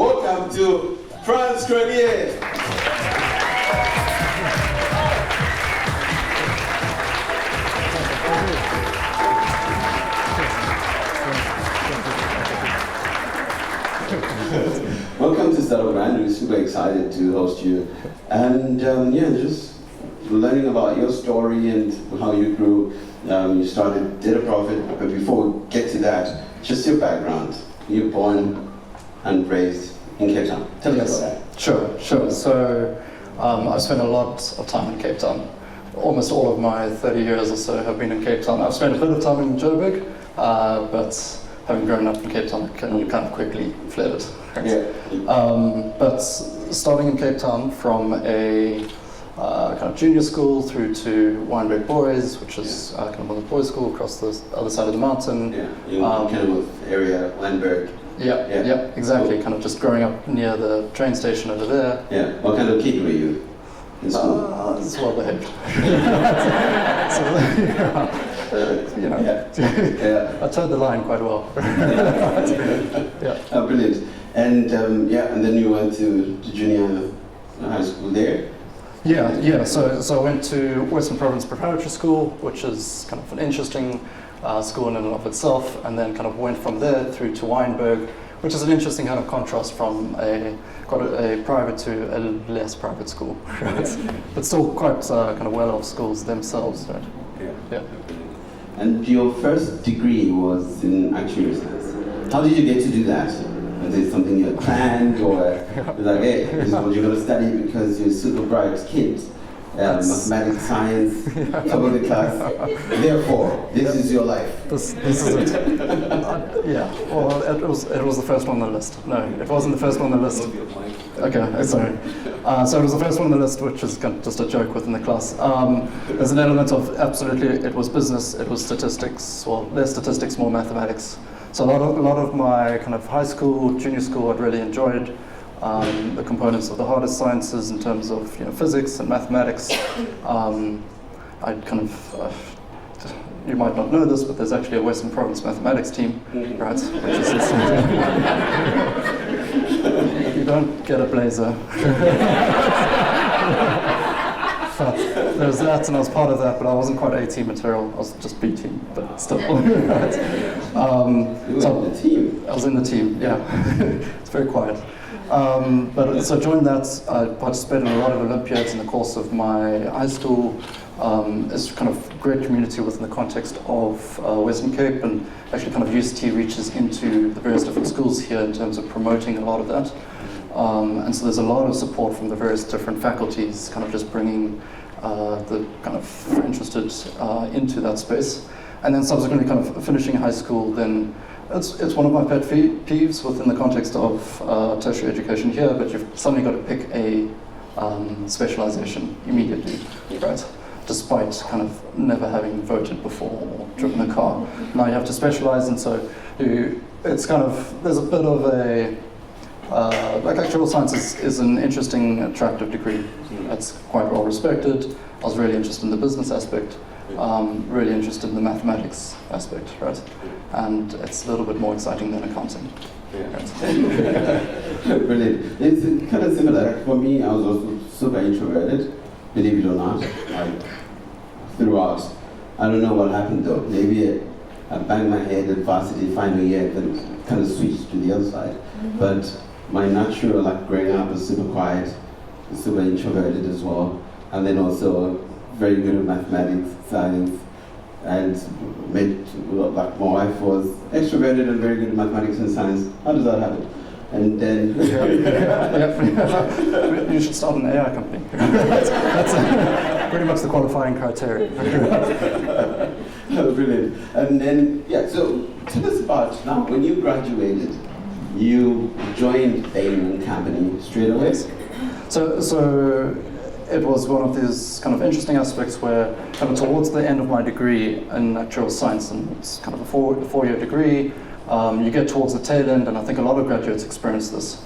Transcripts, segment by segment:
welcome to Frans Cronje. Welcome to DataProphet. We're super excited to host you, and just learning about your story and how you grew. You started DataProphet, but before we get to that, just your background. You're born and raised in Cape Town. Tell us about that. Sure. So I've spent a lot of time in Cape Town. Almost all of my 30 years or so have been in Cape Town. I've spent a bit of time in Joburg, but having grown up in Cape Town, I kind of quickly fled it. Right? Yeah. But starting in Cape Town from a kind of junior school through to Wynberg Boys, which is kind of a boys' school across the other side of the mountain. Yeah, kind of area, Wynberg. Yeah, exactly. Cool. Kind of just growing up near the train station over there. Yeah. What kind of kid were you in school? It's well behaved. I towed the line quite well. Yeah. Oh, brilliant. And and then you went to junior high school there? Yeah. So I went to Western Province Preparatory School, which is kind of an interesting school in and of itself, and then kind of went from there through to Wynberg, which is an interesting kind of contrast from a private to a less private school, right? But still quite kind of well-off schools themselves, right? Yeah. And your first degree was in Actuarial Science. How did you get to do that? Was it something you had planned, or like, hey, this is what you're going to study because you're a super bright kid? Mathematics, science, top of the class. Therefore, this is your life. This is it. Well, it was the first one on the list. No, it wasn't the first one on the list. Okay, sorry. So it was the first one on the list, which is kind of just a joke within the class. There's an element of absolutely, it was business, it was statistics, well, less statistics, more mathematics. So a lot of my kind of high school, junior school, I'd really enjoyed. The components of the hardest sciences in terms of physics and mathematics. I'd kind of, you might not know this, but there's actually a Western Province mathematics team, right? Which is you don't get a blazer. But there's that, and I was part of that, but I wasn't quite A-team material. I was just B-team, but still. Right? You were in the team? I was in the team, yeah. It's very quiet. So I joined that. I participated in a lot of Olympiads in the course of my high school. It's kind of great community within the context of Western Cape, and actually kind of UCT reaches into the various different schools here in terms of promoting a lot of that. And so there's a lot of support from the various different faculties, kind of just bringing the kind of interested into that space. And then subsequently kind of finishing high school, then it's one of my pet peeves within the context of tertiary education here, but you've suddenly got to pick a specialization immediately, right? Despite kind of never having voted before or driven a car. Now you have to specialize, and so it's kind of, there's a bit of a, like Actuarial Science is an interesting, attractive degree. It's quite well respected. I was really interested in the business aspect. Really interested in the mathematics aspect, right? And it's a little bit more exciting than accounting. Yeah. Right? Brilliant. It's kind of similar. For me, I was also super introverted, believe it or not. Throughout. I don't know what happened though. Maybe I banged my head at varsity final year, then kind of switched to the other side. But my natural, like growing up, was super quiet, super introverted as well, and then also very good at mathematics, science, and like my wife was extroverted and very good at mathematics and science. How does that happen? And then you should start an AI company. That's pretty much the qualifying criteria. Oh, brilliant. And then so tell us about now when you graduated, you joined Bain Company straight away. So it was one of these kind of interesting aspects where kind of towards the end of my degree in Actuarial Science, and it's kind of a four-year degree, you get towards the tail end, and I think a lot of graduates experience this,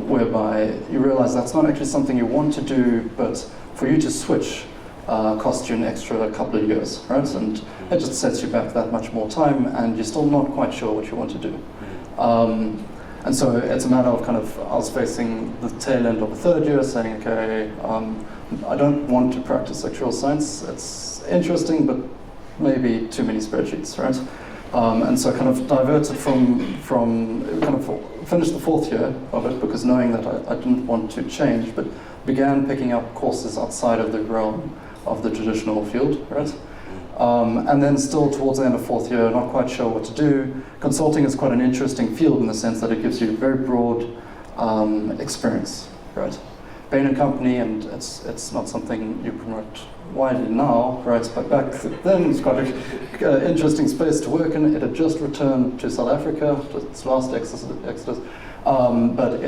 whereby you realize that's not actually something you want to do, but for you to switch costs you an extra couple of years, right? And it just sets you back that much more time, and you're still not quite sure what you want to do. And so it's a matter of kind of, I was facing the tail end of a third year saying, okay, I don't want to practice actuarial science. It's interesting, but maybe too many spreadsheets, right? And so kind of diverted from kind of finished the fourth year of it because knowing that I didn't want to change, but began picking up courses outside of the realm of the traditional field, right? And then still towards the end of fourth year, not quite sure what to do. Consulting is quite an interesting field in the sense that it gives you very broad experience, right? Bain Company, and it's not something you promote widely now, right? But back then it's quite an interesting space to work in. It had just returned to South Africa, its last exodus, but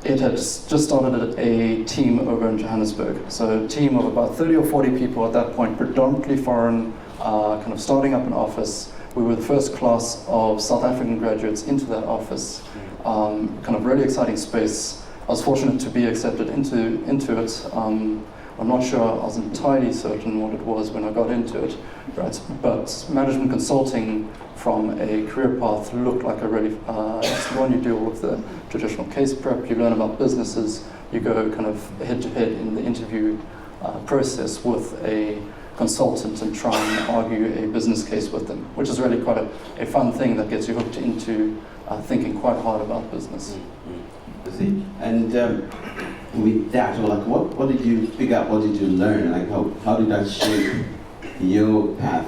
it had just started a team over in Johannesburg. So a team of about 30 or 40 people at that point, predominantly foreign, kind of starting up an office. We were the first class of South African graduates into that office. Kind of really exciting space. I was fortunate to be accepted into it. I'm not sure I was entirely certain what it was when I got into it, right? But management consulting from a career path looked like a really, it's the one you do all of the traditional case prep, you learn about businesses, you go kind of head to head in the interview process with a consultant and try and argue a business case with them, which is really quite a fun thing that gets you hooked into thinking quite hard about business. I see. And with that, like, what did you pick up? What did you learn? Like, how did that shape your path?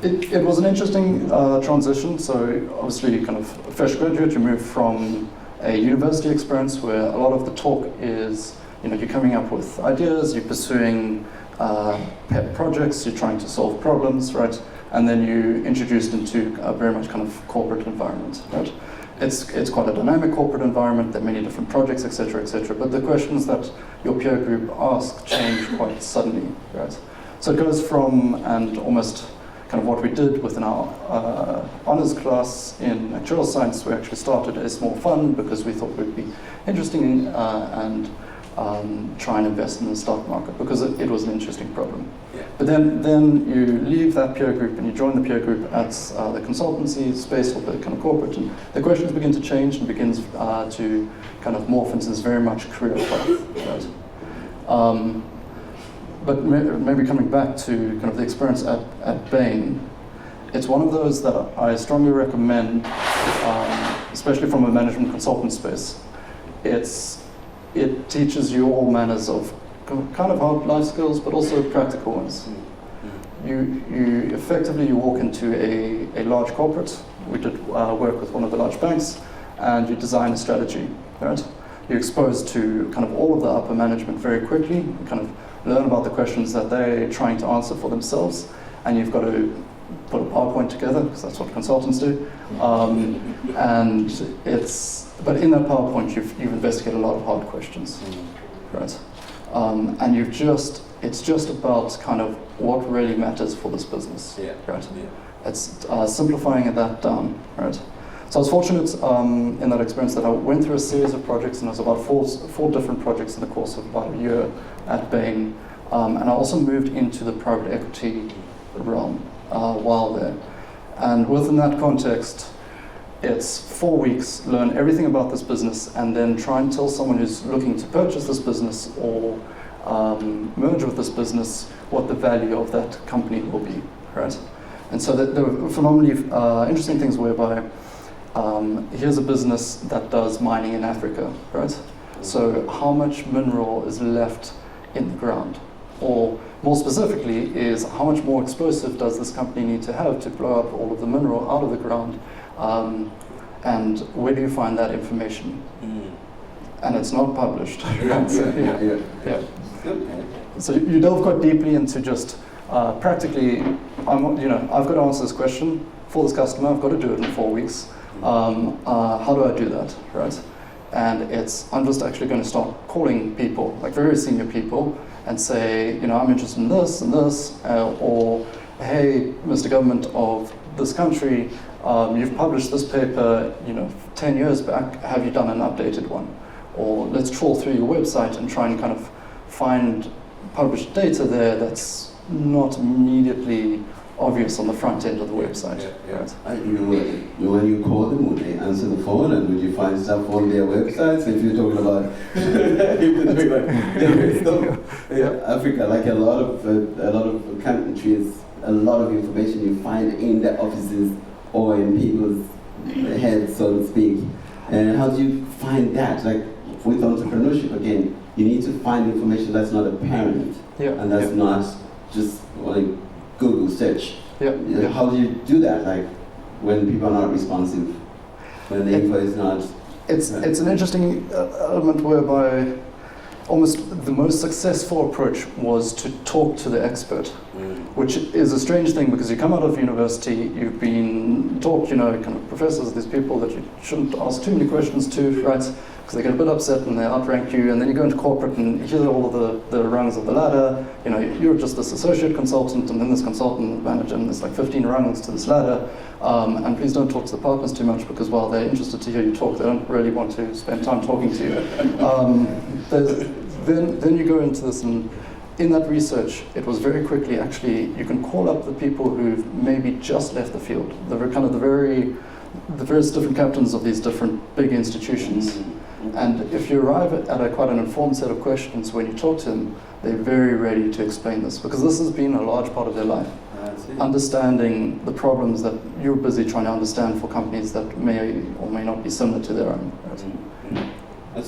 It was an interesting transition. So obviously, kind of a fresh graduate, you move from a university experience where a lot of the talk is, you're coming up with ideas, you're pursuing pet projects, you're trying to solve problems, right? And then you introduced into a very much kind of corporate environment, right? It's quite a dynamic corporate environment. There are many different projects, etc., etc. But the questions that your peer group ask change quite suddenly, right? So it goes from, and almost kind of what we did within our honors class in actuarial science, we actually started a small fund because we thought it would be interesting and try and invest in the stock market because it was an interesting problem. Yeah. But then you leave that peer group and you join the peer group at the consultancy space or the kind of corporate, and the questions begin to change and begins to kind of morph into this very much career path. Right? But maybe coming back to kind of the experience at Bain, it's one of those that I strongly recommend, especially from a management consultant space. It teaches you all manners of kind of hard life skills, but also practical ones. You effectively walk into a large corporate. We did work with one of the large banks, and you design a strategy, right? You're exposed to kind of all of the upper management very quickly. You kind of learn about the questions that they're trying to answer for themselves, and you've got to put a PowerPoint together, because that's what consultants do. But in that PowerPoint, you've investigated a lot of hard questions, right? And it's just about kind of what really matters for this business, right? Yeah. It's simplifying that down, right? So I was fortunate in that experience that I went through a series of projects, and there was about four different projects in the course of about a year at Bain. And I also moved into the private equity realm while there. And within that context, it's 4 weeks, learn everything about this business, and then try and tell someone who's looking to purchase this business or merge with this business what the value of that company will be, right? And so there were phenomenally interesting things whereby here's a business that does mining in Africa, right? So how much mineral is left in the ground? Or more specifically is how much more explosive does this company need to have to blow up all of the mineral out of the ground? And where do you find that information? And it's not published. Right? So you delve quite deeply into just practically, I've got to answer this question for this customer. I've got to do it in 4 weeks. How do I do that, right? And I'm just actually going to start calling people, like very senior people, and say, I'm interested in this and this, or hey, Mr. Government of this country, you've published this paper, 10 years back. Have you done an updated one? Or let's trawl through your website and try and kind of find published data there that's not immediately obvious on the front end of the website. Right? When you call them, would they answer the phone, and would you find stuff on their websites? If you're talking about Africa, like a lot of countries, a lot of information you find in the offices or in people's heads, so to speak. And how do you find that? Like with entrepreneurship, again, you need to find information that's not apparent, and that's not just like Google search. How do you do that? Like when people are not responsive, when the info is not. It's an interesting element whereby almost the most successful approach was to talk to the expert, which is a strange thing because you come out of university, you've been taught, kind of professors, these people that you shouldn't ask too many questions to, right? Because they get a bit upset and they outrank you, and then you go into corporate and you hear all of the rungs of the ladder. You're just this associate consultant and then this consultant manager, and there's like 15 rungs to this ladder. And please don't talk to the partners too much because while they're interested to hear you talk, they don't really want to spend time talking to you. Then you go into this, and in that research, it was very quickly actually, you can call up the people who've maybe just left the field, the various different captains of these different big institutions. And if you arrive at quite an informed set of questions, when you talk to them, they're very ready to explain this, because this has been a large part of their life. Understanding the problems that you're busy trying to understand for companies that may or may not be similar to their own.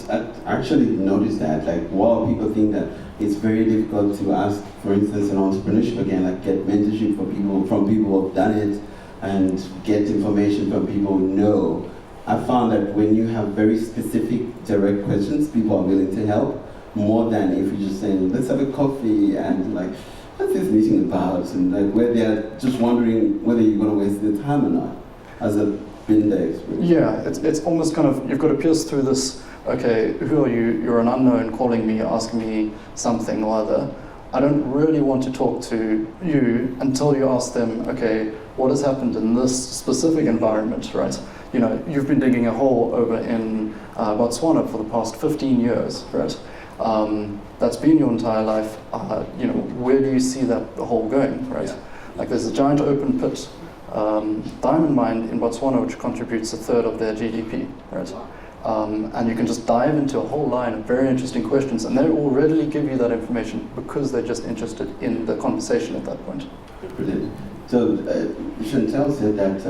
I actually noticed that, like, while people think that it's very difficult to ask, for instance, in entrepreneurship again, like get mentorship from people who have done it and get information from people who know. I found that when you have very specific, direct questions, people are willing to help more than if you just say, let's have a coffee and like, what's this meeting about? And like where they're just wondering whether you're going to waste their time or not. Has it been the experience? Yeah, it's almost kind of, you've got to pierce through this, okay, who are you? You're an unknown calling me, asking me something or other. I don't really want to talk to you until you ask them, okay, what has happened in this specific environment, right? You've been digging a hole over in Botswana for the past 15 years, right? That's been your entire life. Where do you see that hole going, right? Like there's a giant open pit diamond mine in Botswana which contributes 1/3 of their GDP, right? And you can just dive into a whole line of very interesting questions, and they will readily give you that information because they're just interested in the conversation at that point. Brilliant. So Chantal said that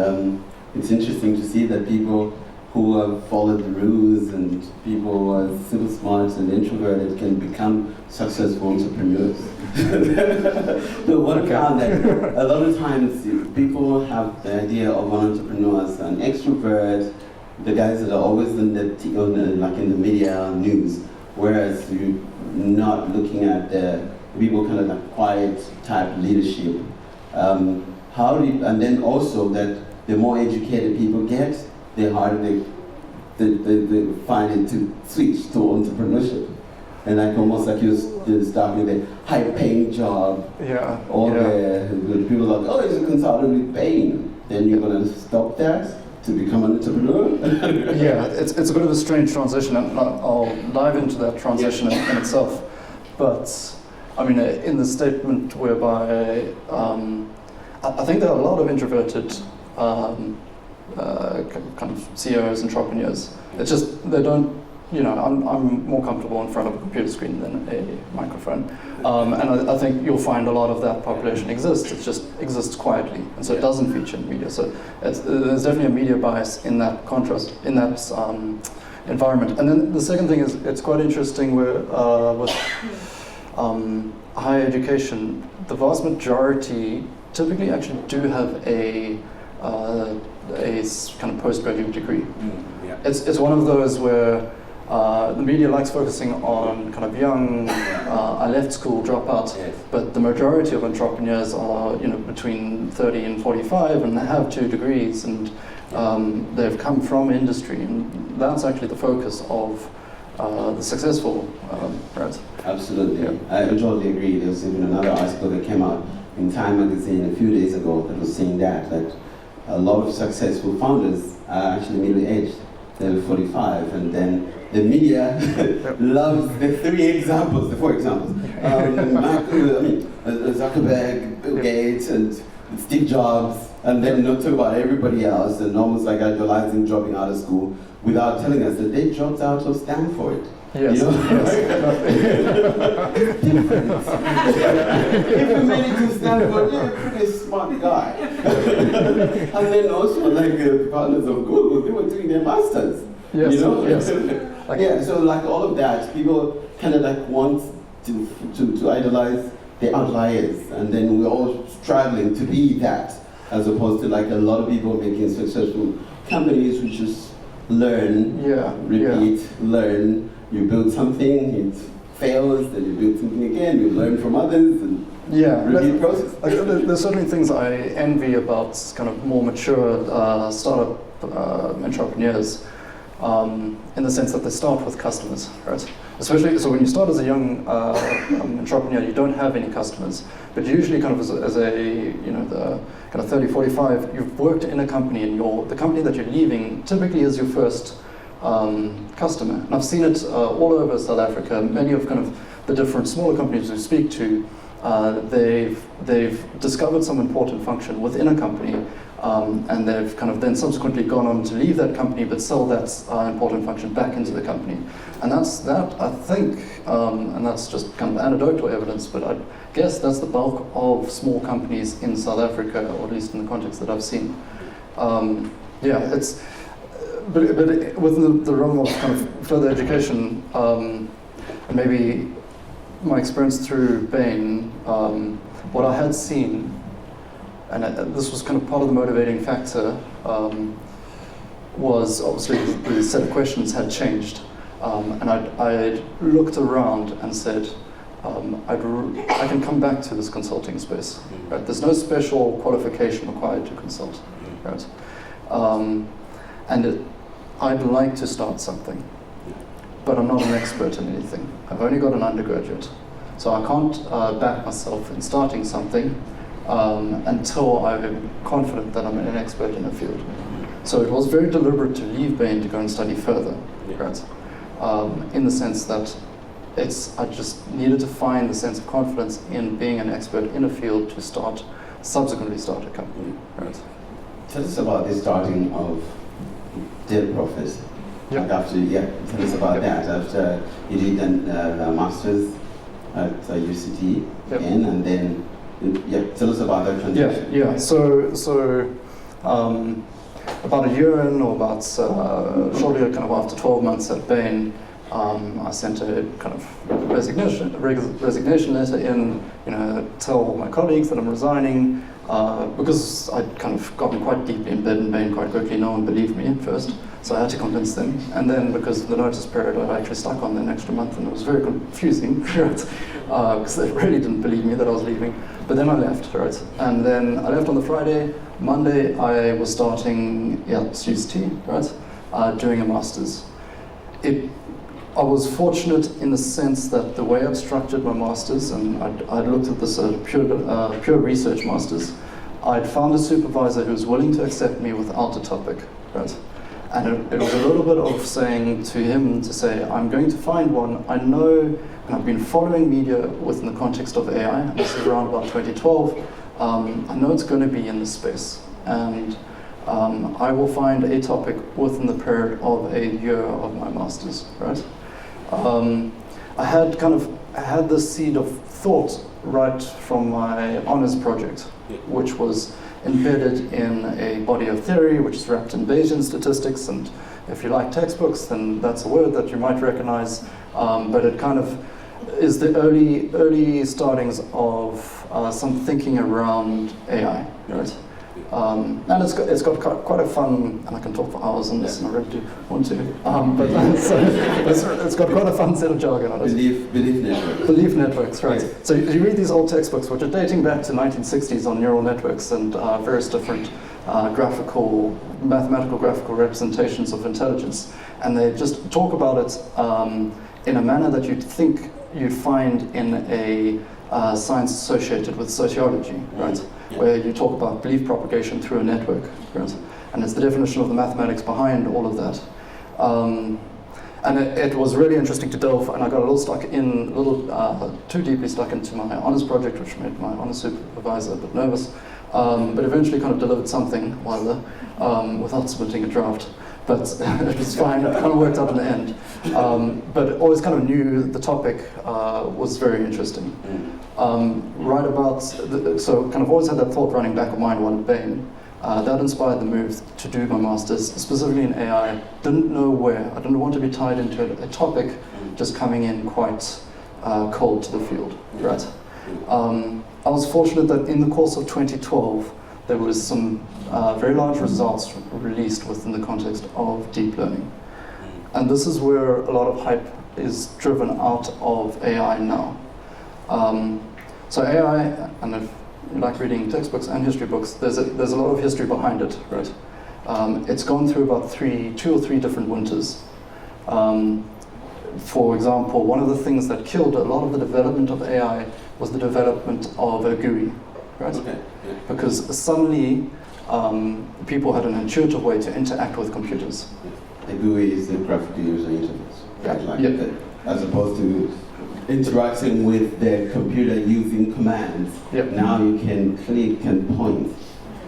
it's interesting to see that people who have followed the rules and people who are super smart and introverted can become successful entrepreneurs. So what I found that a lot of times people have the idea of an entrepreneur as an extrovert, the guys that are always in the media news, whereas you're not looking at the people kind of like quiet type leadership. And then also that the more educated people get, the harder they find it to switch to entrepreneurship. And like almost like you're starting with a high-paying job. The people are like, oh, he's a consultant with Bain. Then you're going to stop that to become an entrepreneur? It's a bit of a strange transition, and I'll dive into that transition in itself. But I mean, in the statement whereby I think there are a lot of introverted kind of CEOs, entrepreneurs. It's just they don't. I'm more comfortable in front of a computer screen than a microphone, and I think you'll find a lot of that population exists. It just exists quietly, and so it doesn't feature in media. So there's definitely a media bias in that contrast, in that environment. And then the second thing is it's quite interesting where with higher education, the vast majority typically actually do have a kind of postgraduate degree. It's one of those where the media likes focusing on kind of young, I left school dropouts, but the majority of entrepreneurs are between 30 and 45 and they have 2 degrees and they've come from industry, and that's actually the focus of the successful grads. Absolutely, I totally agree. There was even another article that came out in Time magazine a few days ago that was saying that a lot of successful founders are actually middle-aged. They're 45, and then the media loves the 4 examples. Zuckerberg, Bill Gates, and Steve Jobs, and then not talk about everybody else, and almost like idolizing dropping out of school without telling us that they dropped out of Stanford. Yes. You know? Yes. If you made it to Stanford, you're a pretty smart guy. And then also, like the partners of Google, they were doing their masters. Yes. You know? Yes. Yeah. So like all of that, people kind of like want to idolize the outliers, and then we're all struggling to be that, as opposed to like a lot of people making successful companies who just learn, repeat, learn. You build something, it fails, then you build something again, you learn from others, and repeat process. Like, there's certainly things I envy about kind of more mature startup entrepreneurs, in the sense that they start with customers, right? Especially, so when you start as a young entrepreneur, you don't have any customers, but usually kind of as a the kind of 30, 45, you've worked in a company, and the company that you're leaving typically is your first customer. And I've seen it all over South Africa. Many of kind of the different smaller companies we speak to, they've discovered some important function within a company, and they've kind of then subsequently gone on to leave that company but sell that important function back into the company. And that I think, and that's just kind of anecdotal evidence, but I guess that's the bulk of small companies in South Africa, or at least in the context that I've seen. It's but within the realm of kind of further education, and maybe my experience through Bain, what I had seen, and this was kind of part of the motivating factor, was obviously the set of questions had changed, and I'd looked around and said, I can come back to this consulting space. Right? There's no special qualification required to consult, right? I'd like to start something, but I'm not an expert in anything. I've only got an undergraduate, so I can't back myself in starting something until I'm confident that I'm an expert in a field. So it was very deliberate to leave Bain to go and study further, right? In the sense that I just needed to find the sense of confidence in being an expert in a field to subsequently start a company, right? Tell us about the starting of DataProphets. Yep. Tell us about that. After you did a master's at UCT, Yep. and then tell us about that transition. Yeah. So about a year in, or about shortly kind of after 12 months at Bain, I sent a kind of resignation letter in, tell my colleagues that I'm resigning, because I'd kind of gotten quite deeply embedded in Bain quite quickly. No one believed me at first, so I had to convince them. And then because of the notice period, I actually stuck on an extra month, and it was very confusing, right? Because they really didn't believe me that I was leaving. But then I left, right? And then I left on the Friday. Monday, I was starting at UCT, right? Doing a master's. I was fortunate in the sense that the way I'd structured my master's, and I'd looked at this pure research master's, I'd found a supervisor who was willing to accept me without a topic, right? And it was a little bit of saying to him to say, I'm going to find one. I know, and I've been following media within the context of AI, and this is around about 2012, I know it's going to be in this space. And I will find a topic within the period of a year of my master's, right? I had this seed of thought right from my honors project, which was embedded in a body of theory which is wrapped in Bayesian statistics, and if you like textbooks, then that's a word that you might recognize, but it kind of is the early startings of some thinking around AI, right? And it's got quite a fun, and I can talk for hours on this, and I really do want to, but it's got quite a fun set of jargon on it. Belief networks. Belief networks, right. So you read these old textbooks, which are dating back to 1960s on neural networks and various different mathematical graphical representations of intelligence, and they just talk about it in a manner that you'd think you'd find in a science associated with sociology, right? Where you talk about belief propagation through a network, right? And it's the definition of the mathematics behind all of that. And it was really interesting to delve, and I got a little too deeply stuck into my honors project, which made my honors supervisor a bit nervous. but eventually kind of delivered something while without submitting a draft. But it was fine, it kind of worked out in the end. But always kind of knew the topic was very interesting. So kind of always had that thought running back of mind while at Bain. That inspired the move to do my master's, specifically in AI. Didn't know where. I didn't want to be tied into a topic just coming in quite cold to the field, right? I was fortunate that in the course of 2012, there was some very large results released within the context of deep learning. And this is where a lot of hype is driven out of AI now. So AI, and if you like reading textbooks and history books, there's a lot of history behind it, right? It's gone through about 2 or 3 different winters. For example, one of the things that killed a lot of the development of AI was the development of a GUI, right? Okay. Yeah. Because suddenly people had an intuitive way to interact with computers. The GUI is the graphical user interface, right? Like Yep. that, as opposed to interacting with the computer using commands. Yep. Now you can click and point.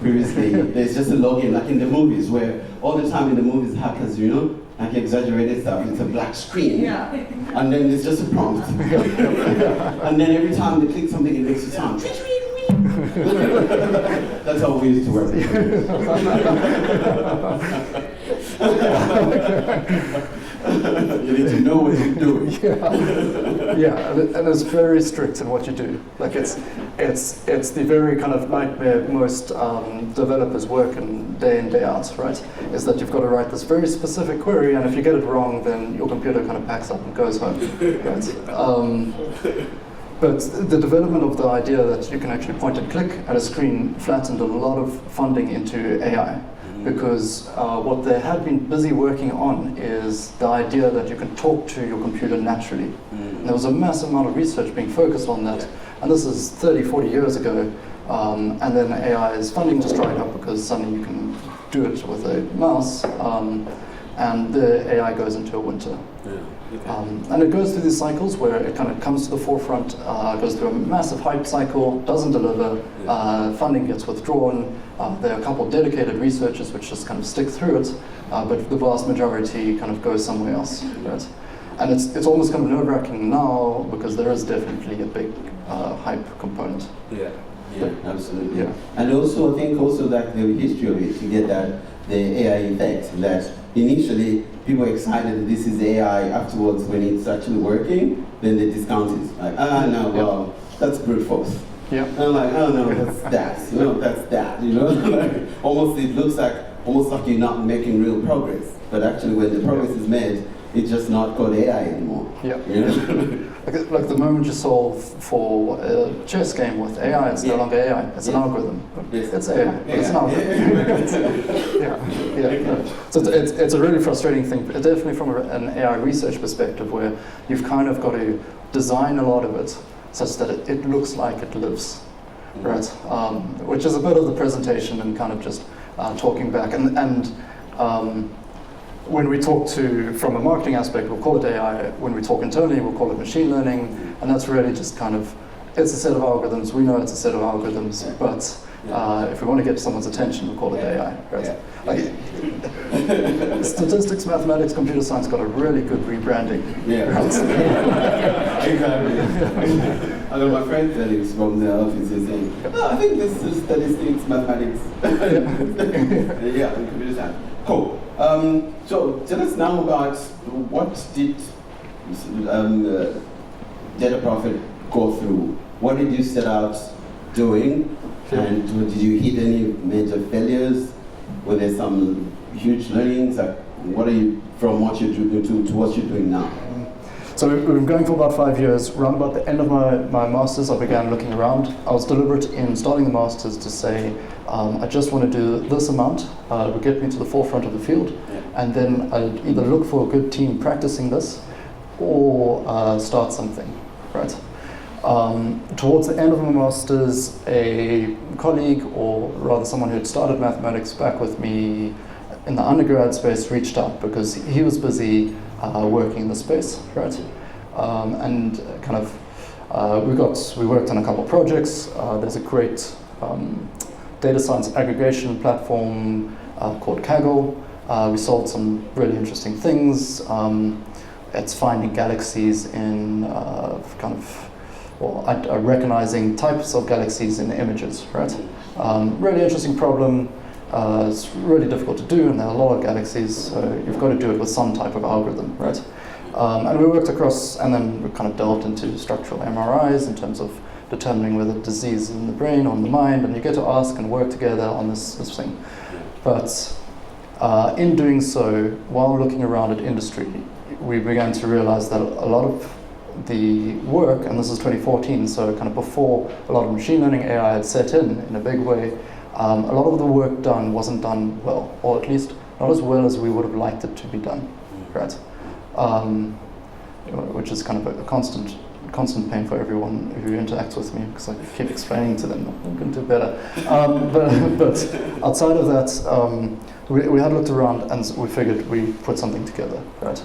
Previously, there's just a login, like in the movies, where all the time in the movies, hackers, like exaggerated stuff, it's a black screen, and then it's just a prompt. And then every time they click something, it makes a sound. That's how we used to work. You need to know what you're doing. Yeah, and it's very strict in what you do. Like it's the very kind of nightmare most developers work in day out, right? Is that you've got to write this very specific query, and if you get it wrong, then your computer kind of packs up and goes home. Right? But the development of the idea that you can actually point and click at a screen flattened a lot of funding into AI. Because what they had been busy working on is the idea that you can talk to your computer naturally. And there was a massive amount of research being focused on that. And this is 30, 40 years ago. And then AI's funding just dried up because suddenly you can do it with a mouse. And the AI goes into a winter. And it goes through these cycles where it kind of comes to the forefront, goes through a massive hype cycle, doesn't deliver, funding gets withdrawn. There are a couple of dedicated researchers which just kind of stick through it, but the vast majority kind of goes somewhere else, right? And it's almost kind of nerve-wracking now because there is definitely a big hype component. Yeah, absolutely. Yeah. And also, I think also that the history of it, you get that the AI effect, that initially people are excited that this is AI, afterwards when it's actually working, then they discount it. Like, no, well, that's brute force. Yeah. And I'm like, oh no, that's that, that's that, like, almost it looks like, almost like you're not making real progress. But actually when the progress is made, it's just not called AI anymore. Yeah. Like the moment you solve for a chess game with AI, it's no longer AI, it's an algorithm. It's AI, but it's an algorithm. So it's a really frustrating thing, definitely from an AI research perspective, where you've kind of got to design a lot of it such that it looks like it lives, right? Which is a bit of the presentation and kind of just talking back. And when we talk from a marketing aspect, we'll call it AI. When we talk internally, we'll call it machine learning. And that's really just kind of, it's a set of algorithms. We know it's a set of algorithms, but if we want to get someone's attention, we'll call it AI, right? Statistics, mathematics, computer science got a really good rebranding. Exactly. I know my friend Felix from the office is saying, I think this is statistics, mathematics. Computer science. Cool. So tell us now about what did DataProphet go through? What did you set out doing? And did you hit any major failures? Were there some huge learnings? Like, what are you, from what you're doing to what you're doing now? So we've been going for about 5 years. Around about the end of my master's, I began looking around. I was deliberate in starting the master's to say, I just want to do this amount. It would get me to the forefront of the field. And then I'd either look for a good team practicing this or start something, right? Towards the end of my master's, a colleague, or rather someone who had started mathematics back with me in the undergrad space, reached out because he was busy working in the space, right? And kind of we worked on a couple of projects. There's a great data science aggregation platform called Kaggle. We solved some really interesting things. It's finding galaxies in recognizing types of galaxies in images, right? Really interesting problem. It's really difficult to do, and there are a lot of galaxies, so you've got to do it with some type of algorithm, right? And we worked across, and then we kind of delved into structural MRIs in terms of determining whether disease is in the brain or in the mind, and you get to ask and work together on this thing. But in doing so, while looking around at industry, we began to realize that a lot of the work, and this is 2014, so kind of before a lot of machine learning AI had set in a big way, a lot of the work done wasn't done well, or at least not as well as we would have liked it to be done, right? Which is kind of a constant pain for everyone who interacts with me, because I keep explaining to them I'm going to do better. But outside of that, we had looked around and we figured we put something together, right?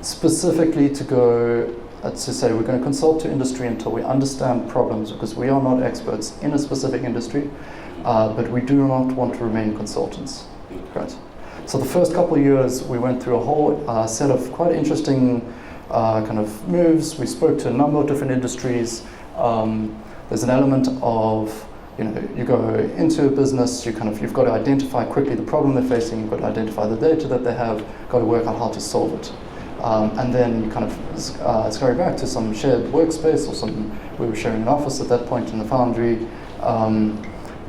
Specifically to go to say we're going to consult to industry until we understand problems, because we are not experts in a specific industry, but we do not want to remain consultants, right? So the first couple of years we went through a whole set of quite interesting kind of moves. We spoke to a number of different industries. There's an element of, you go into a business, you've got to identify quickly the problem they're facing, you've got to identify the data that they have, got to work out how to solve it. And then you kind of scurry back to some shared workspace, or we were sharing an office at that point in the foundry,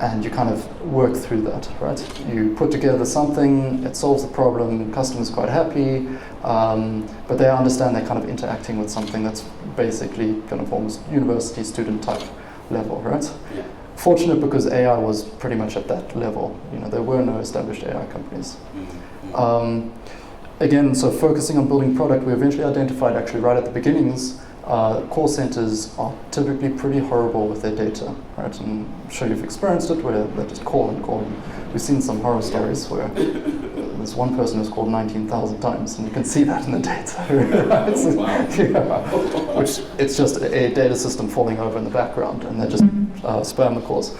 and you kind of work through that, right? You put together something, it solves the problem, customer's quite happy, but they understand they're kind of interacting with something that's basically kind of almost university student type level, right? Yeah. Fortunate, because AI was pretty much at that level. There were no established AI companies. Again, so focusing on building product, we eventually identified, actually right at the beginnings, call centers are typically pretty horrible with their data, right? And I'm sure you've experienced it, where they just call and call. We've seen some horror stories where there's one person who's called 19,000 times, and you can see that in the data, right? So, yeah, which it's just a data system falling over in the background, and they just spam the calls.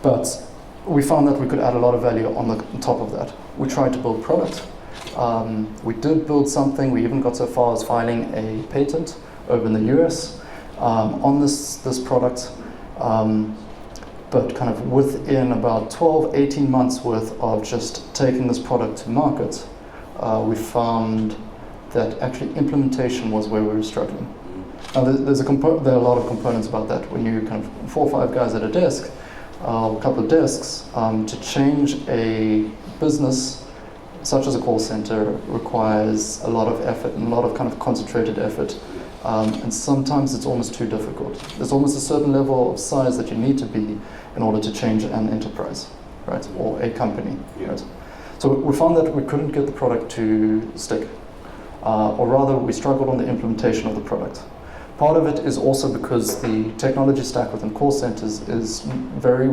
But we found that we could add a lot of value on top of that. We tried to build product. We did build something. We even got so far as filing a patent over in the US on this product. But kind of within about 12, 18 months worth of just taking this product to market, we found that actually implementation was where we were struggling. Now there are a lot of components about that. When you kind of 4 or 5 guys at a desk, a couple of desks, to change a business such as a call center requires a lot of effort and a lot of kind of concentrated effort. And sometimes it's almost too difficult. There's almost a certain level of size that you need to be in order to change an enterprise, right? Or a company, right? So we found that we couldn't get the product to stick. Or rather, we struggled on the implementation of the product. Part of it is also because the technology stack within call centers is very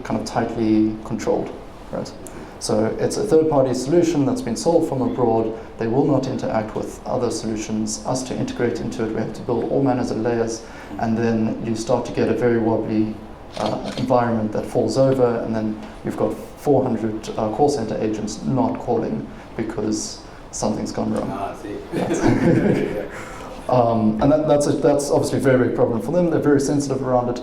kind of tightly controlled, right? So it's a third-party solution that's been sold from abroad. They will not interact with other solutions. Us to integrate into it, we have to build all manners of layers, and then you start to get a very wobbly environment that falls over, and then you've got 400 call center agents not calling because something's gone wrong. I see. And that's obviously a very big problem for them. They're very sensitive around it.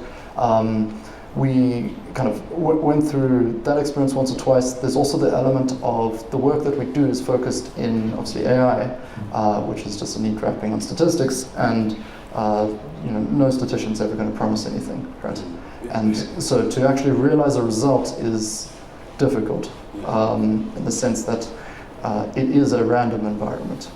We kind of went through that experience once or twice. There's also the element of the work that we do is focused in obviously AI, which is just a neat wrapping on statistics, and no statistician's ever going to promise anything, right? And so to actually realize a result is difficult in the sense that it is a random environment.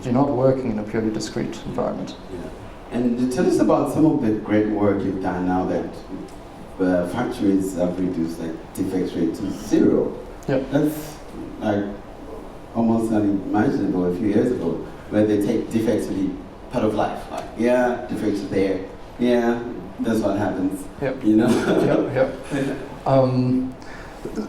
You're not working in a purely discrete environment. Yeah. And tell us about some of the great work you've done now that factories have reduced defects rate to 0. Yep. That's almost unimaginable a few years ago, where they take defects to be part of life. Defects are there. Yeah, that's what happens. Yep. Yep.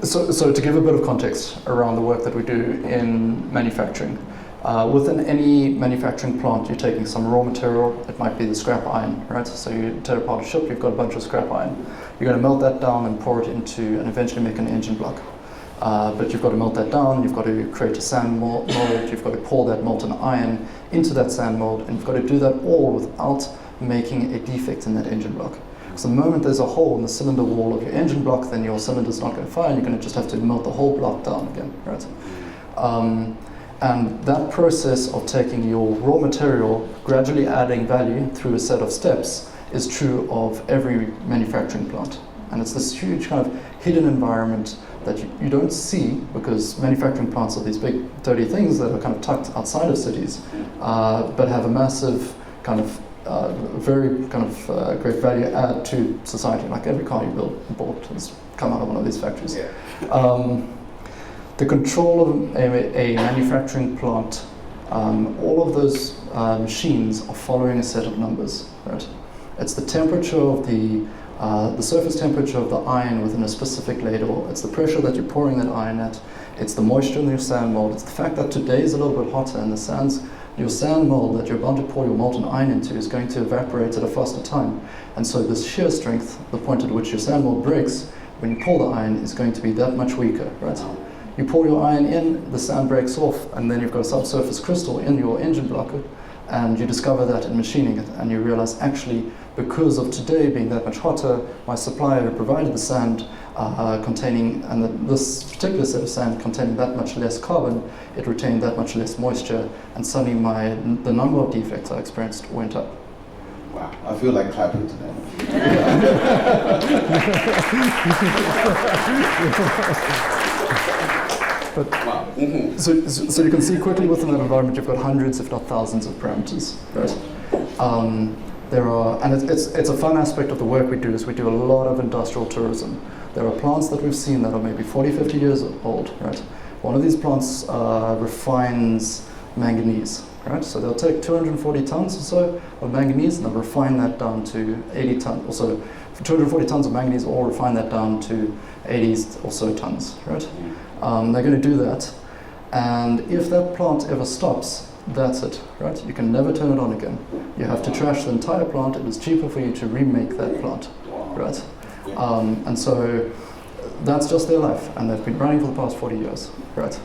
So to give a bit of context around the work that we do in manufacturing, Within any manufacturing plant, you're taking some raw material. It might be the scrap iron, right? So you tear apart a ship, you've got a bunch of scrap iron. You're going to melt that down and pour it into, and eventually make an engine block. But you've got to melt that down, you've got to create a sand mold, you've got to pour that molten iron into that sand mold, and you've got to do that all without making a defect in that engine block. So the moment there's a hole in the cylinder wall of your engine block, then your cylinder's not going to fire, and you're going to just have to melt the whole block down again, right? And that process of taking your raw material, gradually adding value through a set of steps, is true of every manufacturing plant. And it's this huge kind of hidden environment that you don't see, because manufacturing plants are these big dirty things that are kind of tucked outside of cities, but have a massive kind of very kind of great value add to society. Like every car you bought has come out of one of these factories. Yeah. The control of a manufacturing plant, all of those machines are following a set of numbers, right? It's the temperature of the surface temperature of the iron within a specific ladle. It's the pressure that you're pouring that iron at. It's the moisture in your sand mold. It's the fact that today is a little bit hotter, and your sand mold that you're about to pour your molten iron into is going to evaporate at a faster time. And so this shear strength, the point at which your sand mold breaks, when you pour the iron, is going to be that much weaker, right? You pour your iron in, the sand breaks off, and then you've got a subsurface crystal in your engine block, and you discover that in machining it, and you realize actually, because of today being that much hotter, my supplier provided the sand containing, and this particular set of sand containing that much less carbon, it retained that much less moisture, and suddenly the number of defects I experienced went up. Wow, I feel like clapping today. But, wow. So you can see quickly within that environment you've got hundreds, if not thousands, of parameters, right? There are, and it's a fun aspect of the work we do, is we do a lot of industrial tourism. There are plants that we've seen that are maybe 40, 50 years old, right? One of these plants refines manganese, right? So they'll take 240 tons or so of manganese, and they'll refine that down to 80 tons, also 240 tons of manganese, or refine that down to 80 or so tons, right? They're going to do that, and if that plant ever stops, that's it, right? You can never turn it on again. You have to trash the entire plant. It is cheaper for you to remake that plant, right? And so that's just their life, and they've been running for the past 40 years, right?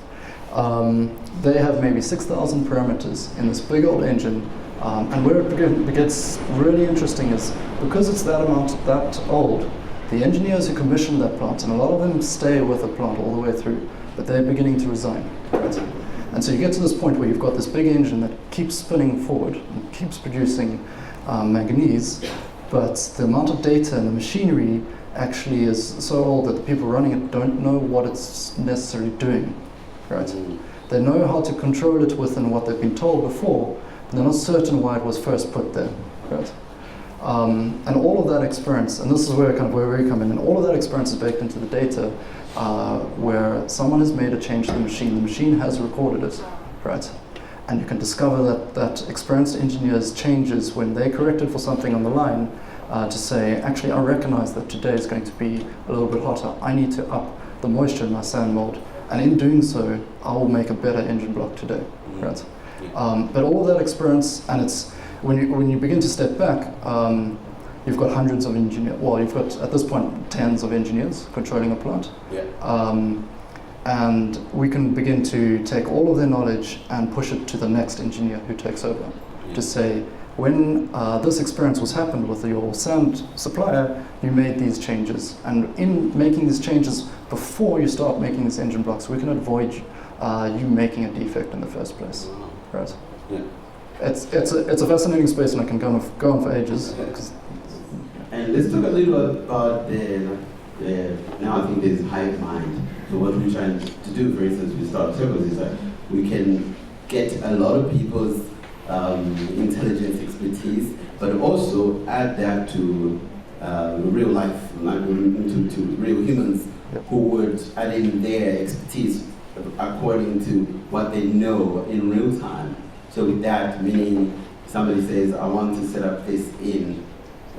They have maybe 6,000 parameters in this big old engine, and where it gets really interesting is, because it's that old, the engineers who commissioned that plant, and a lot of them stay with the plant all the way through, but they're beginning to resign, right? And so you get to this point where you've got this big engine that keeps spinning forward and keeps producing manganese, but the amount of data and the machinery actually is so old that the people running it don't know what it's necessarily doing, right? They know how to control it within what they've been told before, but they're not certain why it was first put there, right? And all of that experience, and this is where we come in, and all of that experience is baked into the data, where someone has made a change to the machine has recorded it, right? And you can discover that experienced engineers' changes when they corrected for something on the line, to say, actually, I recognize that today is going to be a little bit hotter. I need to up the moisture in my sand mold, and in doing so, I will make a better engine block today, right? But all of that experience, and it's when you begin to step back, you've got hundreds of engineers. Well, you've got at this point tens of engineers controlling a plant. And we can begin to take all of their knowledge and push it to the next engineer who takes over, to say, when this experience was happened with your sand supplier, you made these changes, and in making these changes before you start making these engine blocks, we can avoid you making a defect in the first place, right? It's a fascinating space, and I can go on for ages. And let's talk a little about now I think there's hive mind. So what we're trying to do, for instance, with Start Circles, is that we can get a lot of people's intelligence expertise, but also add that to real life, to real humans who would add in their expertise according to what they know in real time. So with that, meaning somebody says, I want to set up this in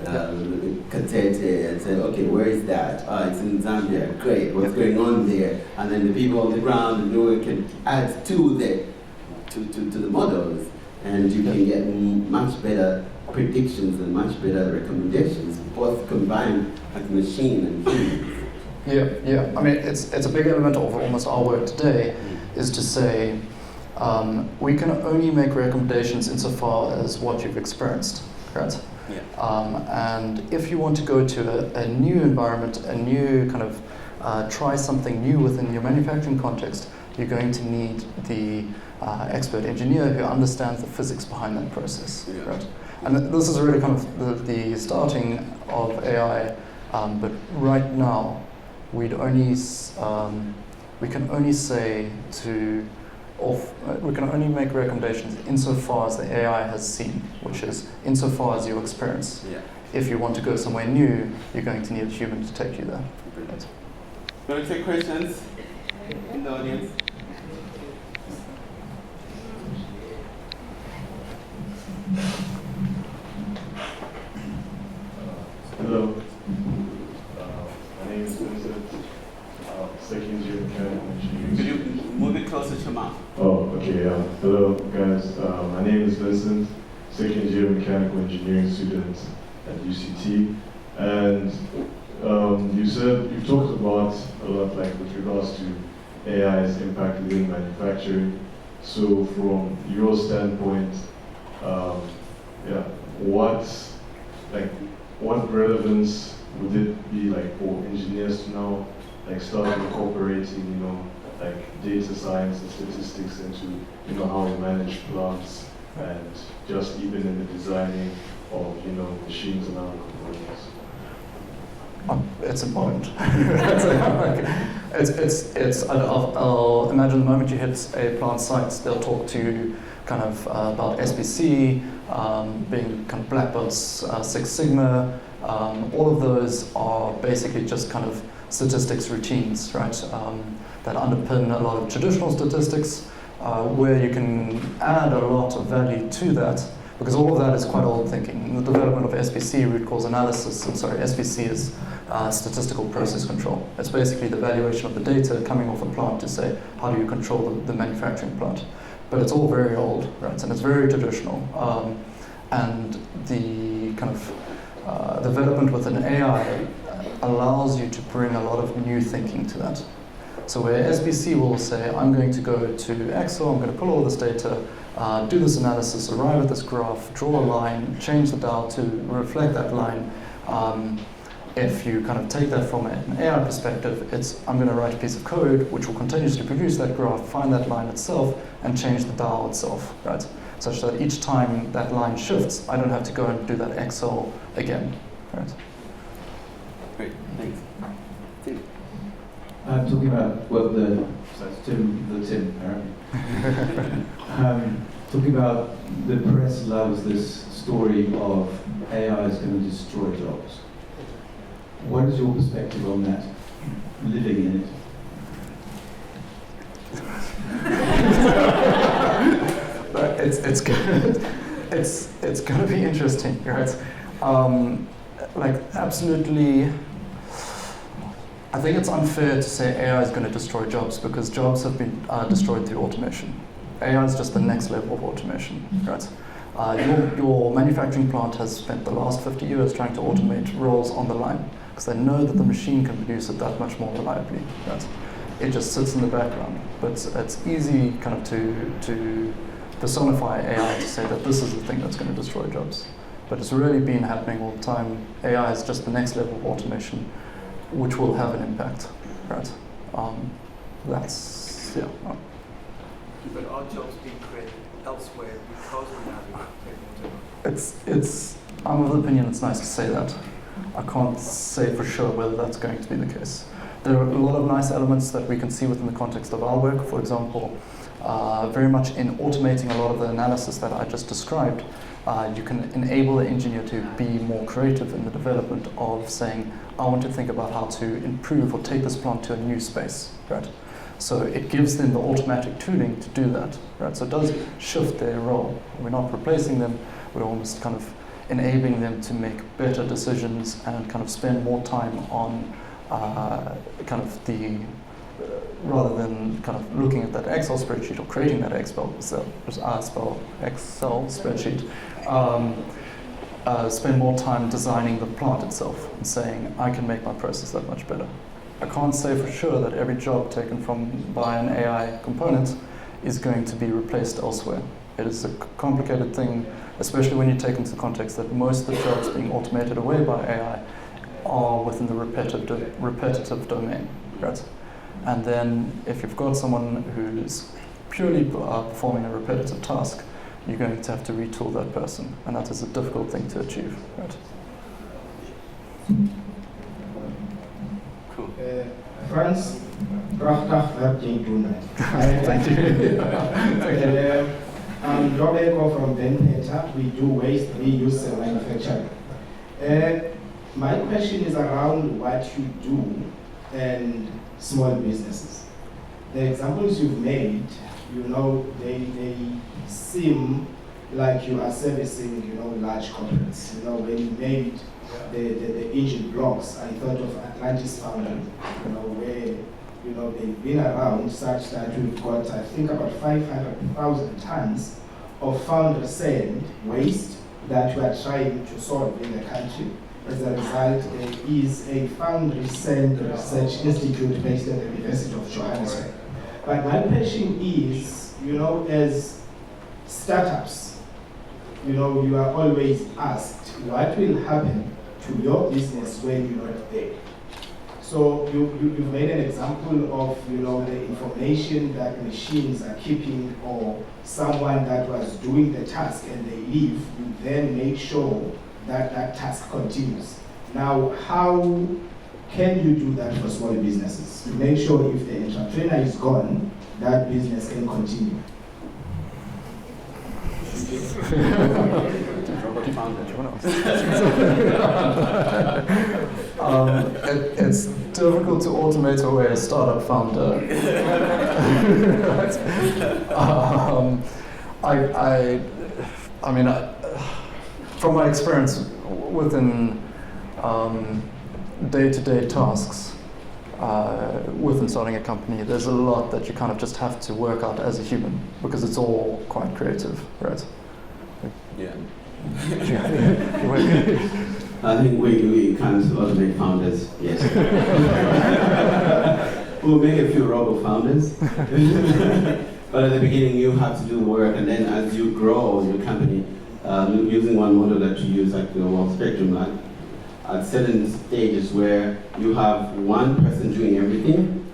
Katete, and say, okay, where is that? It's in Zambia. Great, what's going on there? And then the people on the ground can add to to the models, and you can get much better predictions and much better recommendations, both combined like machine and humans. Yeah. I mean, it's a big element of almost our work today is to say we can only make recommendations insofar as what you've experienced, right? Yeah. And if you want to go to a new environment, a new kind of try something new within your manufacturing context, you're going to need the expert engineer who understands the physics behind that process, right? And this is really kind of the starting of AI, but right now we can only say we can only make recommendations insofar as the AI has seen, which is insofar as your experience. Yeah. If you want to go somewhere new, you're going to need a human to take you there. Brilliant. Want to take questions in the audience? Hello, my name is Vincent, second year mechanical engineering. Could you move it closer to your mouth? Oh, okay, hello guys, my name is Vincent, second year mechanical engineering student at UCT, and you've talked about a lot like with regards to AI's impact within manufacturing. So from your standpoint, what relevance would it be like for engineers to now like start incorporating, like data science and statistics into, how we manage plants and just even in the designing of, machines and other components? It's important. I'll imagine the moment you hit a plant site, they'll talk to you kind of about SPC, being kind of black belts, Six Sigma. All of those are basically just kind of statistics routines, right? That underpin a lot of traditional statistics, where you can add a lot of value to that, because all of that is quite old thinking. In the development of SPC, root cause analysis, SPC is statistical process control. It's basically the valuation of the data coming off a plant to say, how do you control the manufacturing plant? But it's all very old, right? And it's very traditional. And the kind of development with an AI allows you to bring a lot of new thinking to that. So where SBC will say, I'm going to go to Excel, I'm going to pull all this data, do this analysis, arrive at this graph, draw a line, change the dial to reflect that line. If you kind of take that from an AI perspective, it's I'm going to write a piece of code which will continuously produce that graph, find that line itself, and change the dial itself, right? Such that each time that line shifts, I don't have to go and do that Excel again, right? Great, thanks. Tim. Talking about Tim apparently. Talking about the press loves this story of AI is going to destroy jobs. What is your perspective on that, living in it? It's going to be interesting, right? Absolutely. I think it's unfair to say AI is going to destroy jobs, because jobs have been destroyed through automation. AI is just the next level of automation, right? Your manufacturing plant has spent the last 50 years trying to automate roles on the line, because they know that the machine can produce it that much more reliably, right? It just sits in the background. But it's easy kind of to personify AI to say that this is the thing that's going to destroy jobs. But it's really been happening all the time. AI is just the next level of automation, which will have an impact, right? But are jobs being created elsewhere because of technology? I'm of the opinion it's nice to say that. I can't say for sure whether that's going to be the case. There are a lot of nice elements that we can see within the context of our work. For example, very much in automating a lot of the analysis that I just described, you can enable the engineer to be more creative in the development of saying, I want to think about how to improve or take this plant to a new space, right? So it gives them the automatic tooling to do that, right? So it does shift their role. We're not replacing them, we're almost kind of enabling them to make better decisions and kind of spend more time on kind of the rather than kind of looking at that Excel spreadsheet or creating that Excel spreadsheet, spend more time designing the plant itself and saying, I can make my process that much better. I can't say for sure that every job taken by an AI component is going to be replaced elsewhere. It is a complicated thing, especially when you take into context that most of the jobs being automated away by AI are within the repetitive domain, right? And then if you've got someone who's purely performing a repetitive task, you're going to have to retool that person, and that is a difficult thing to achieve, right? Cool. Frans, prachtig werk jy doen. Thank you. I'm Roberto from Bain. We do waste reuse and manufacturing. My question is around what you do and small businesses. The examples you've made, they seem like you are servicing, large corporates. When you made the engine blocks, I thought of Atlantis Foundry, where, they've been around such that we've got, I think, about 500,000 tons of foundry sand waste that we are trying to solve in the country. As a result, there is a foundry sand research institute based at the University of Johannesburg. But my question is, as startups, you are always asked, what will happen to your business when you're not there? So you've made an example of, the information that machines are keeping, or someone that was doing the task and they leave, you then make sure that that task continues. Now, how can you do that for small businesses to make sure if the entrepreneur is gone, that business can continue? It's difficult to automate away a startup founder. From my experience within day-to-day tasks within starting a company, there's a lot that you kind of just have to work out as a human, because it's all quite creative, right? Yeah. I think we can't automate founders, yes. We'll make a few robo-founders. But at the beginning, you have to do the work, and then as you grow your company, using one model that you use, like the World Spectrum, like, at certain stages where you have one person doing everything,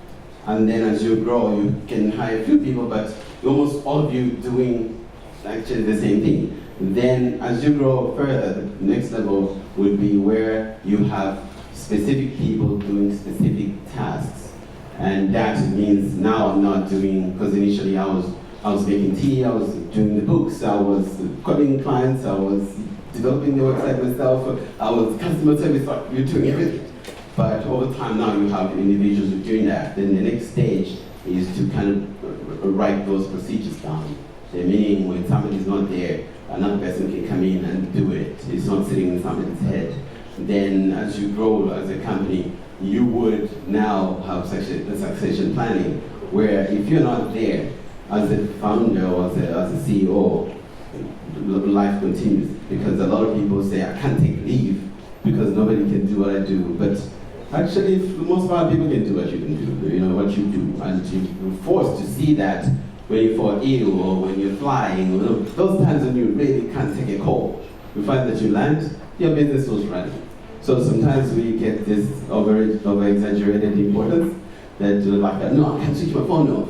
and then as you grow, you can hire a few people, but almost all of you doing actually the same thing. Then as you grow further, the next level would be where you have specific people doing specific tasks. And that means now I'm not doing, because initially I was making tea, I was doing the books, I was calling clients, I was developing the website myself, I was customer service, you're doing everything. But over time now you have individuals who are doing that. Then the next stage is to kind of write those procedures down. The meaning when somebody's not there, another person can come in and do it. It's not sitting in somebody's head. Then as you grow as a company, you would now have succession planning, where if you're not there as a founder or as a CEO, life continues. Because a lot of people say, I can't take leave because nobody can do what I do. But actually, for the most part, people can do what you can do, what you do. And you're forced to see that when you fall ill or when you're flying, those times when you really can't take a call. You find that you land, your business was running. So sometimes we get this over-exaggerated importance that like, no, I can't switch my phone off.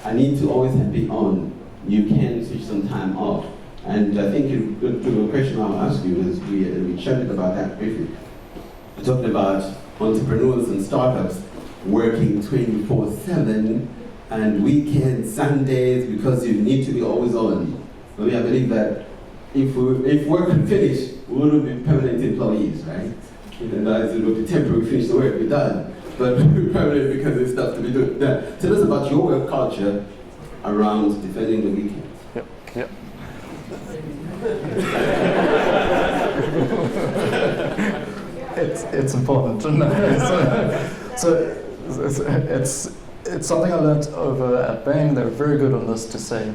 I need to always be on. You can switch some time off. And I think the question I'll ask you is, we chatted about that briefly. We talked about entrepreneurs and startups working 24/7 and weekends, Sundays, because you need to be always on. I believe that if work could finish, we wouldn't be permanent employees, right? Otherwise it would be temporary, finish the work, we're done. But we're permanent because there's stuff to be done. Now, tell us about your work culture around defending the weekends. Yep. It's important to know. So it's something I learned over at Bain. They're very good on this to say,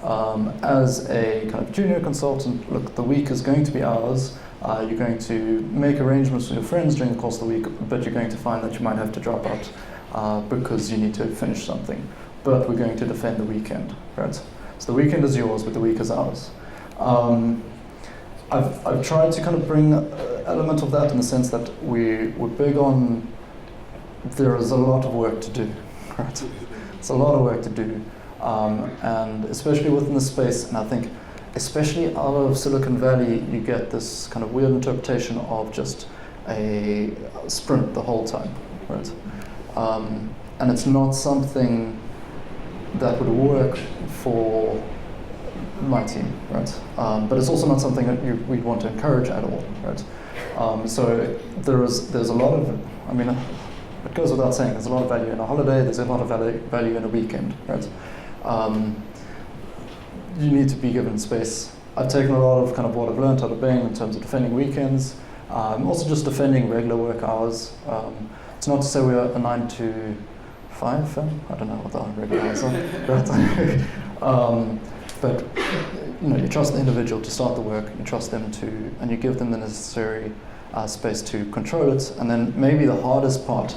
as a kind of junior consultant, look, the week is going to be ours. You're going to make arrangements with your friends during the course of the week, but you're going to find that you might have to drop out because you need to finish something. But we're going to defend the weekend, right? So the weekend is yours, but the week is ours. I've tried to kind of bring an element of that in the sense that we're big on there is a lot of work to do, right? It's a lot of work to do, and especially within the space, and I think especially out of Silicon Valley, you get this kind of weird interpretation of just a sprint the whole time, right? And it's not something that would work for my team, right? But it's also not something that we'd want to encourage at all, right? So there's a lot of, I mean, it goes without saying, there's a lot of value in a holiday, there's a lot of value in a weekend, right? You need to be given space. I've taken a lot of kind of what I've learned out of Bain in terms of defending weekends, also just defending regular work hours. It's not to say we are a 9 to 5 firm. I don't know what the regular hours are. But you know, you trust the individual to start the work, you trust them to, and you give them the necessary space to control it. And then maybe the hardest part,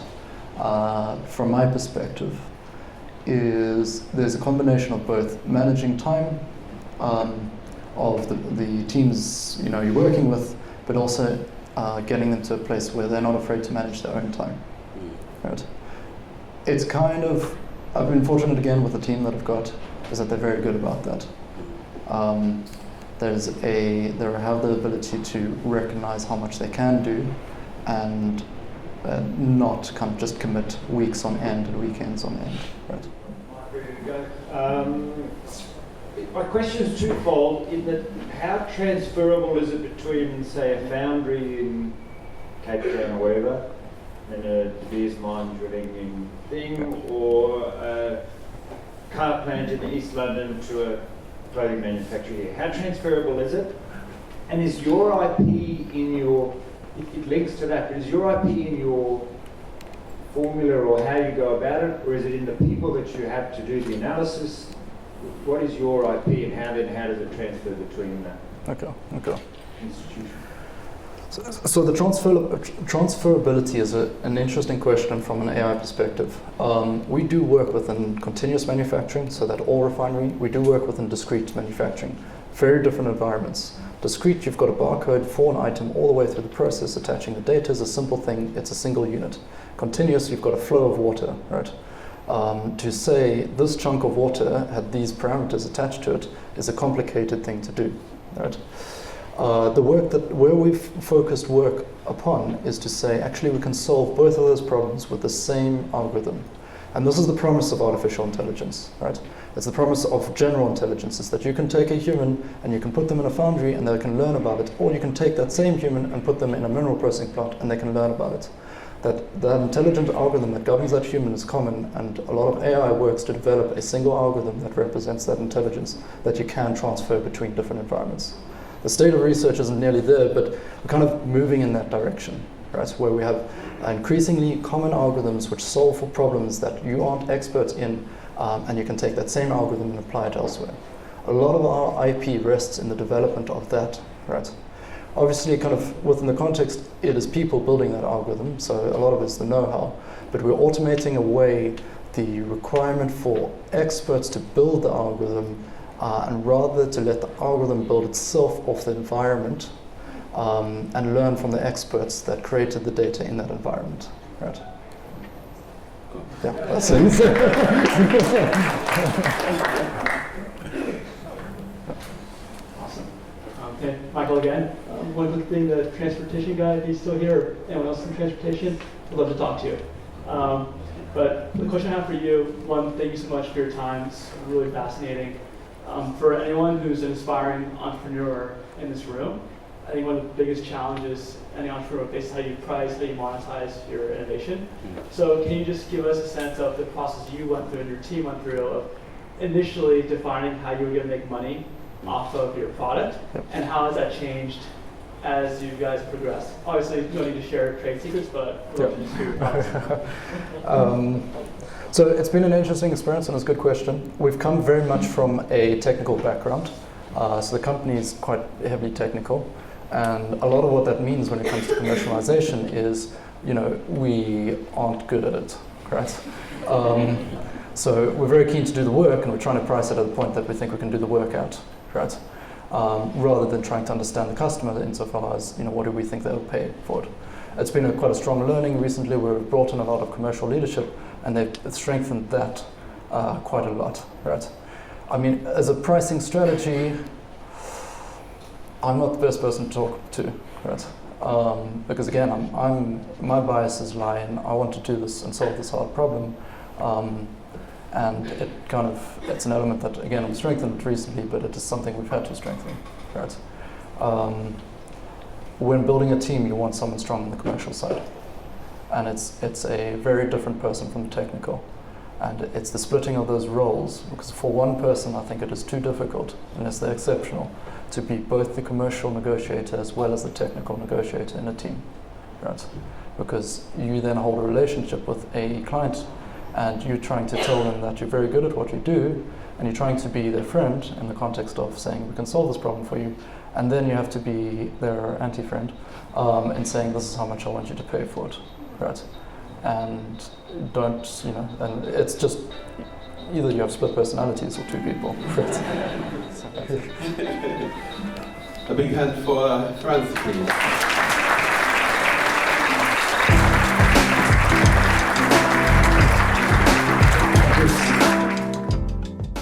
from my perspective, is there's a combination of both managing time of the teams you're working with, but also getting them to a place where they're not afraid to manage their own time. Right? It's kind of, I've been fortunate again with the team that I've got, is that they're very good about that. They have the ability to recognize how much they can do, and not kind of just commit weeks on end and weekends on end. Right? My question is twofold, in that how transferable is it between, say, a foundry in Cape Town or wherever, and a De Beers mine drilling thing, or a car plant in East London to a clothing manufacturer here? How transferable is it? And is your IP in your, it links to that, but is your IP in your formula or how you go about it, or is it in the people that you have to do the analysis? What is your IP, and how does it transfer between Okay. institutions? So the transferability is an interesting question from an AI perspective. We do work within continuous manufacturing, so that all refinery. We do work within discrete manufacturing, very different environments. Discrete, you've got a barcode for an item all the way through the process. Attaching the data is a simple thing, it's a single unit. Continuous, you've got a flow of water, right? To say this chunk of water had these parameters attached to it is a complicated thing to do, right? The work where we've focused work upon is to say, actually we can solve both of those problems with the same algorithm. And this is the promise of artificial intelligence, right? It's the promise of general intelligence, is that you can take a human and you can put them in a foundry and they can learn about it, or you can take that same human and put them in a mineral processing plant and they can learn about it. That intelligent algorithm that governs that human is common, and a lot of AI works to develop a single algorithm that represents that intelligence that you can transfer between different environments. The state of research isn't nearly there, but we're kind of moving in that direction, right? Where we have increasingly common algorithms which solve for problems that you aren't experts in, and you can take that same algorithm and apply it elsewhere. A lot of our IP rests in the development of that, right? Obviously, kind of within the context, it is people building that algorithm, so a lot of it's the know-how, but we're automating away the requirement for experts to build the algorithm, and rather to let the algorithm build itself off the environment, and learn from the experts that created the data in that environment, right? Yeah, that's it. Awesome. Okay, Michael again. One quick thing, the transportation guy, if he's still here, or anyone else in transportation, I'd love to talk to you. But the question I have for you, one, thank you so much for your time. It's really fascinating. For anyone who's an aspiring entrepreneur in this room, I think one of the biggest challenges any entrepreneur faces is how you price, how you monetize your innovation. So can you just give us a sense of the process you went through and your team went through of initially defining how you were going to make money off of your product, and how has that changed as you guys progress? Obviously, you don't need to share trade secrets, but we're looking to hear your thoughts. So it's been an interesting experience and it's a good question. We've come very much from a technical background. So the company is quite heavily technical. And a lot of what that means when it comes to commercialization is, we aren't good at it, right? So we're very keen to do the work and we're trying to price it at the point that we think we can do the work out, right? Rather than trying to understand the customer insofar as, what do we think they'll pay for it. It's been quite a strong learning recently where we've brought in a lot of commercial leadership and they've strengthened that quite a lot, right? I mean, as a pricing strategy, I'm not the best person to talk to, right? Because again, my biases lie in I want to do this and solve this hard problem, and it's an element that again we've strengthened recently, but it is something we've had to strengthen, right? When building a team, you want someone strong on the commercial side, and it's a very different person from the technical. And it's the splitting of those roles, because for one person I think it is too difficult, unless they're exceptional, to be both the commercial negotiator as well as the technical negotiator in a team, right? Because you then hold a relationship with a client and you're trying to tell them that you're very good at what you do and you're trying to be their friend in the context of saying we can solve this problem for you, and then you have to be their anti-friend and saying this is how much I want you to pay for it, right? And don't, and it's just either you have split personalities or two people. A big hand for Frans, please.